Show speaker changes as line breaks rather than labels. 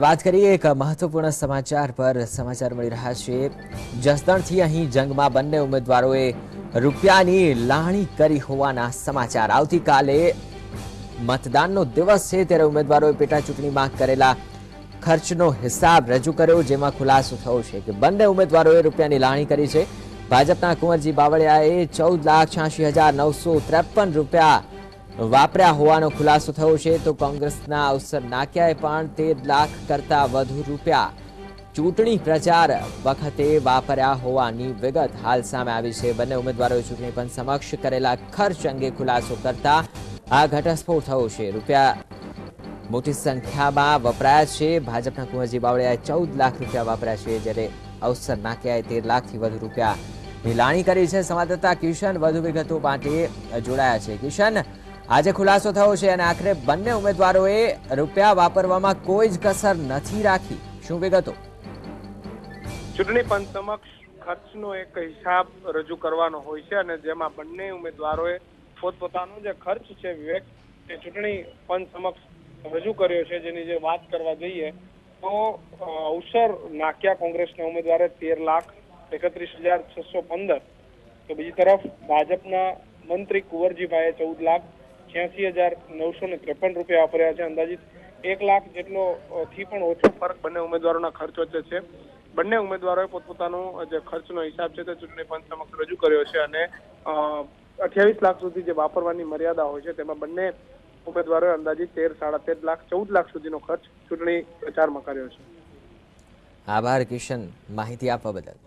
વાત કરીએ એક મહત્વપૂર્ણ સમાચાર પર સમાચાર મળી રહ્યા છે જસદણથી અહીં જંગમાં બંને ઉમેદવારોએ રૂપિયાની લાણી કરી હોવાના સમાચાર આવતીકાલે મતદાનનો દિવસ છે ત્યારે ઉમેદવારોએ પેટા ચૂંટણીમાં કરેલા ખર્ચનો હિસાબ રજૂ કર્યો જેમાં ખુલાસો થયો છે કે બંને ઉમેદવારોએ રૂપિયાની લાણી કરી છે ભાજપના કુંવરજી બાવળિયાએ 14,86,953 રૂપિયા વાપર્યા હોવાનો ખુલાસો થયો છે તો કોંગ્રેસના અવસર નાક્યાએ પણ 13 લાખ કરતા વધુ રૂપિયા ચૂંટણી પ્રચાર વખતે વાપર્યા હોવાની વિગત હાલ સામે આવી છે બંને ઉમેદવારોએ ચૂંટણી પંચ સમક્ષ કરેલા ખર્ચ અંગે ખુલાસો કરતા આ ઘટસ્ફોટ થયો છે રૂપિયા મોટી સંખ્યામાં વપરાયા છે ભાજપના કુંવરજી બાવળિયાએ 14 લાખ રૂપિયા વાપર્યા છે જ્યારે અવસર નાક્યાએ 13 લાખથી વધુ રૂપિયાની લાણી કરી છે સંવાદદાતા કિશન વધુ વિગતો માટે જોડાયા છે કિશન આજે ખુલાસો થયો છે અને આખરે બંને ઉમેદવારોએ રૂપિયા વાપરવામાં કોઈ જ કસર નથી રાખી શું વિગતો
ચૂંટણી પંચ સમક્ષ ખર્ચનો એક હિસાબ રજૂ કરવાનો હોય છે અને જેમાં બંને ઉમેદવારોએ પોતપોતાનો જે ખર્ચ છે વિવેક એ ચૂંટણી પંચ સમક્ષ રજૂ કર્યો છે જેની જે વાત કરવા જઈએ તો અવસર નાક્યા કોંગ્રેસના ઉમેદવારે 13,31,615 તો બીજી તરફ ભાજપના મંત્રી કુંવરજીભાઈએ 14,86,953 રૂપિયા વાપર્યા છે અંદાજિત 1 લાખ જેટલો થી પણ ઓછો ફરક બંને ઉમેદવારોના ખર્ચ વચ્ચે છે બંને ઉમેદવારોએ પોતપોતાનો જે ખર્ચનો હિસાબ છે તે ચૂંટણી પંચ સમક્ષ રજૂ કર્યો છે અને 28 લાખ સુધી જે વાપરવાની મર્યાદા હોય છે તેમાં બંને ઉમેદવારોએ અંદાજિત 13, 13.5 લાખ 14 લાખ સુધીનો ખર્ચ ચૂંટણી પ્રચારમાં કર્યો છે
આભાર કિશન માહિતી આપવા બદલ